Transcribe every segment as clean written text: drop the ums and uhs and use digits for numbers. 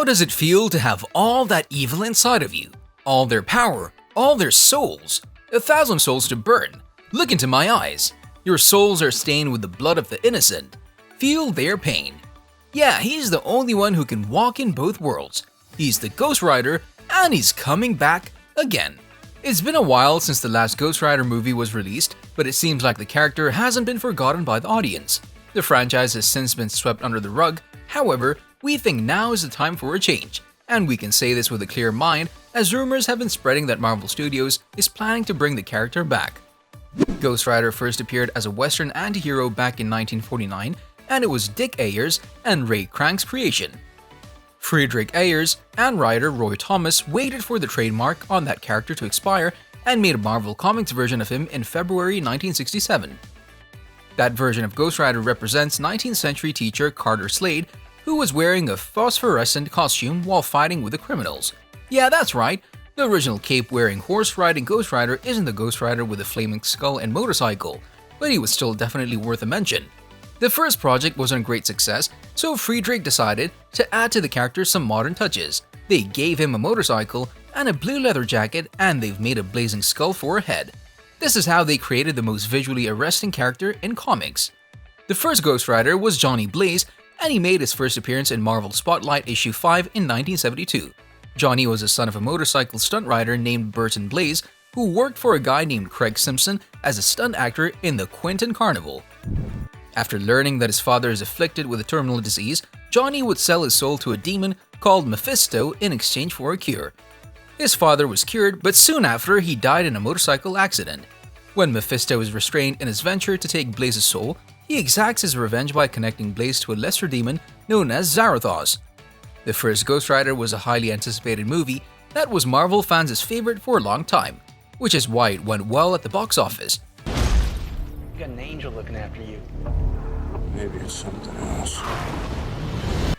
How does it feel to have all that evil inside of you? All their power, all their souls? 1,000 souls to burn. Look into my eyes. Your souls are stained with the blood of the innocent. Feel their pain. Yeah, he's the only one who can walk in both worlds. He's the Ghost Rider, and he's coming back again. It's been a while since the last Ghost Rider movie was released, but it seems like the character hasn't been forgotten by the audience. The franchise has since been swept under the rug. However, we think now is the time for a change, and we can say this with a clear mind as rumors have been spreading that Marvel Studios is planning to bring the character back. Ghost Rider first appeared as a Western anti-hero back in 1949, and it was Dick Ayers and Ray Crank's creation. Friedrich Ayers and writer Roy Thomas waited for the trademark on that character to expire and made a Marvel Comics version of him in February 1967. That version of Ghost Rider represents 19th century teacher Carter Slade, who was wearing a phosphorescent costume while fighting with the criminals. Yeah, that's right, the original cape-wearing horse-riding Ghost Rider isn't the Ghost Rider with a flaming skull and motorcycle, but he was still definitely worth a mention. The first project wasn't a great success, so Friedrich decided to add to the character some modern touches. They gave him a motorcycle and a blue leather jacket, and they've made a blazing skull for a head. This is how they created the most visually arresting character in comics. The first Ghost Rider was Johnny Blaze, and he made his first appearance in Marvel Spotlight issue 5 in 1972. Johnny was the son of a motorcycle stunt rider named Burton Blaze, who worked for a guy named Craig Simpson as a stunt actor in the Quentin Carnival. After learning that his father is afflicted with a terminal disease, Johnny would sell his soul to a demon called Mephisto in exchange for a cure. His father was cured, but soon after he died in a motorcycle accident. When Mephisto is restrained in his venture to take Blaze's soul, he exacts his revenge by connecting Blaze to a lesser demon known as Zarathos. The first Ghost Rider was a highly anticipated movie that was Marvel fans' favorite for a long time, which is why it went well at the box office. You got an angel looking after you. Maybe it's something else.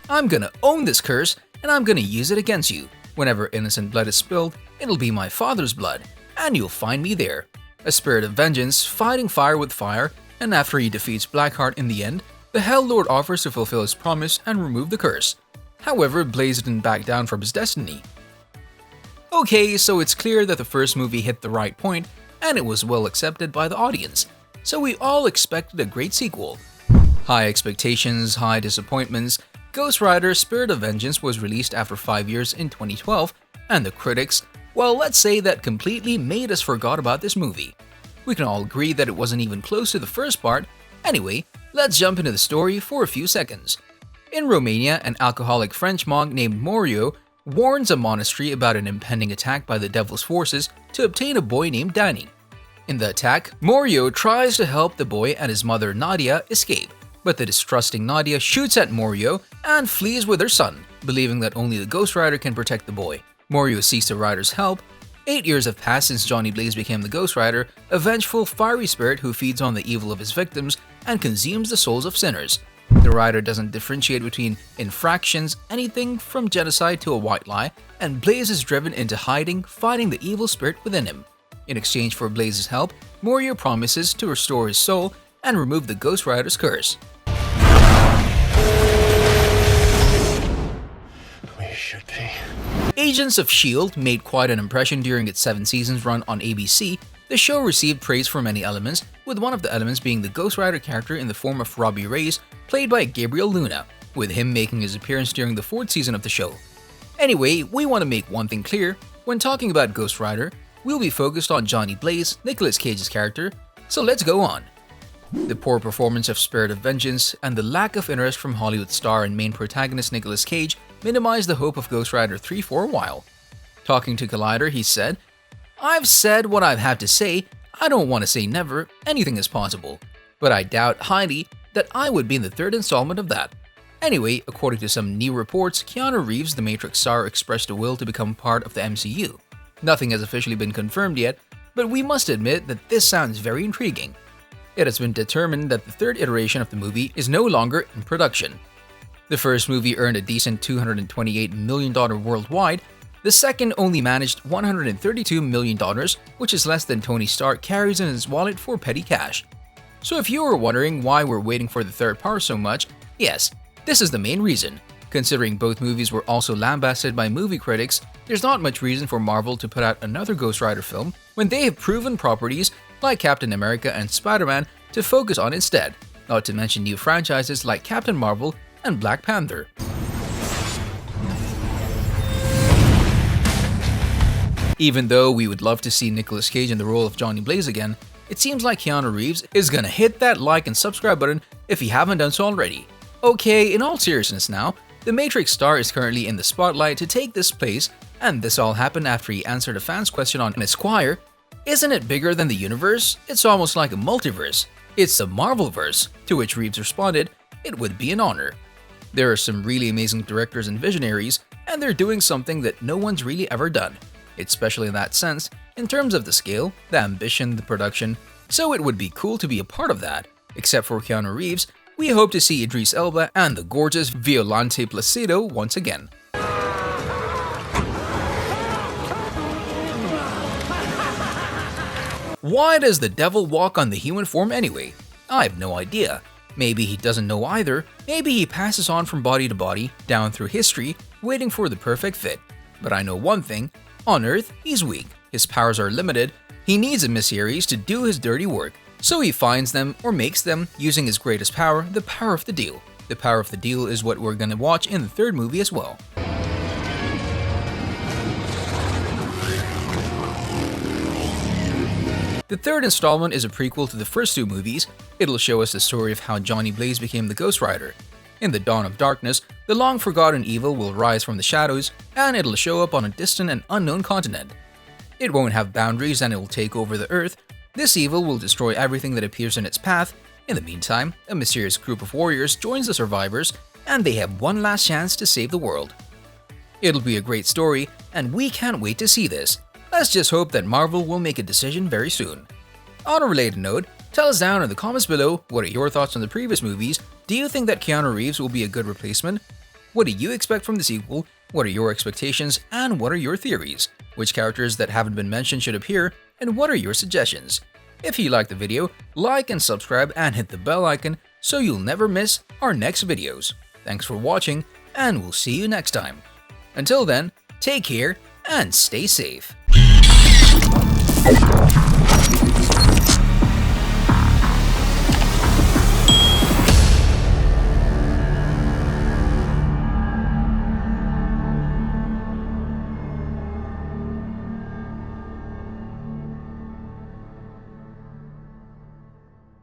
I'm gonna own this curse, and I'm gonna use it against you. Whenever innocent blood is spilled, it'll be my father's blood, and you'll find me there. A spirit of vengeance, fighting fire with fire, and after he defeats Blackheart in the end, the Hell Lord offers to fulfill his promise and remove the curse. However, Blaze didn't back down from his destiny. Okay, so it's clear that the first movie hit the right point, and it was well accepted by the audience, so we all expected a great sequel. High expectations, high disappointments. Ghost Rider Spirit of Vengeance was released after 5 years in 2012, and the critics, well, let's say that completely made us forgot about this movie. We can all agree that it wasn't even close to the first part. Anyway, let's jump into the story for a few seconds. In Romania, an alcoholic French monk named Morio warns a monastery about an impending attack by the devil's forces to obtain a boy named Danny. In the attack, Morio tries to help the boy and his mother Nadia escape, but the distrusting Nadia shoots at Morio and flees with her son, believing that only the Ghost Rider can protect the boy. Morio seeks the Rider's help. 8 years have passed since Johnny Blaze became the Ghost Rider, a vengeful, fiery spirit who feeds on the evil of his victims and consumes the souls of sinners. The Rider doesn't differentiate between infractions, anything from genocide to a white lie, and Blaze is driven into hiding, fighting the evil spirit within him. In exchange for Blaze's help, Morio promises to restore his soul and remove the Ghost Rider's curse. We should be. Agents of S.H.I.E.L.D. made quite an impression during its 7 seasons run on ABC. The show received praise for many elements, with one of the elements being the Ghost Rider character in the form of Robbie Reyes, played by Gabriel Luna, with him making his appearance during the 4th season of the show. Anyway, we want to make one thing clear. When talking about Ghost Rider, we'll be focused on Johnny Blaze, Nicolas Cage's character, so let's go on. The poor performance of Spirit of Vengeance and the lack of interest from Hollywood star and main protagonist Nicolas Cage minimized the hope of Ghost Rider 3 for a while. Talking to Collider, he said, "I've said what I've had to say. I don't want to say never, anything is possible, but I doubt highly that I would be in the 3rd installment of that." Anyway, according to some new reports, Keanu Reeves, the Matrix star, expressed a will to become part of the MCU. Nothing has officially been confirmed yet, but we must admit that this sounds very intriguing. It has been determined that the 3rd iteration of the movie is no longer in production. The first movie earned a decent $228 million worldwide. The second only managed $132 million, which is less than Tony Stark carries in his wallet for petty cash. So if you were wondering why we're waiting for the 3rd part so much, yes, this is the main reason. Considering both movies were also lambasted by movie critics, there's not much reason for Marvel to put out another Ghost Rider film when they have proven properties like Captain America and Spider-Man to focus on instead, not to mention new franchises like Captain Marvel and Black Panther. Even though we would love to see Nicolas Cage in the role of Johnny Blaze again, it seems like Keanu Reeves is gonna hit that like and subscribe button if you haven't done so already. Okay, in all seriousness now, the Matrix star is currently in the spotlight to take this place, and this all happened after he answered a fan's question on Esquire. Isn't it bigger than the universe? It's almost like a multiverse. It's the Marvelverse, to which Reeves responded, it would be an honor. There are some really amazing directors and visionaries, and they're doing something that no one's really ever done. It's special in that sense, in terms of the scale, the ambition, the production, so it would be cool to be a part of that. Except for Keanu Reeves, we hope to see Idris Elba and the gorgeous Violante Placido once again. Why does the devil walk on the human form anyway? I have no idea. Maybe he doesn't know either. Maybe he passes on from body to body, down through history, waiting for the perfect fit. But I know one thing. On Earth, he's weak, his powers are limited, he needs emissaries to do his dirty work, so he finds them or makes them using his greatest power, the power of the deal. The power of the deal is what we're gonna watch in the third movie as well. The third installment is a prequel to the first two movies. It'll show us the story of how Johnny Blaze became the Ghost Rider. In the dawn of darkness, the long-forgotten evil will rise from the shadows, and it'll show up on a distant and unknown continent. It won't have boundaries and it will take over the Earth. This evil will destroy everything that appears in its path. In the meantime, a mysterious group of warriors joins the survivors, and they have one last chance to save the world. It'll be a great story, and we can't wait to see this. Let's just hope that Marvel will make a decision very soon. On a related note, tell us down in the comments below what are your thoughts on the previous movies. Do you think that Keanu Reeves will be a good replacement? What do you expect from the sequel? What are your expectations and what are your theories? Which characters that haven't been mentioned should appear and what are your suggestions? If you liked the video, like and subscribe and hit the bell icon so you'll never miss our next videos. Thanks for watching and we'll see you next time. Until then, take care and stay safe.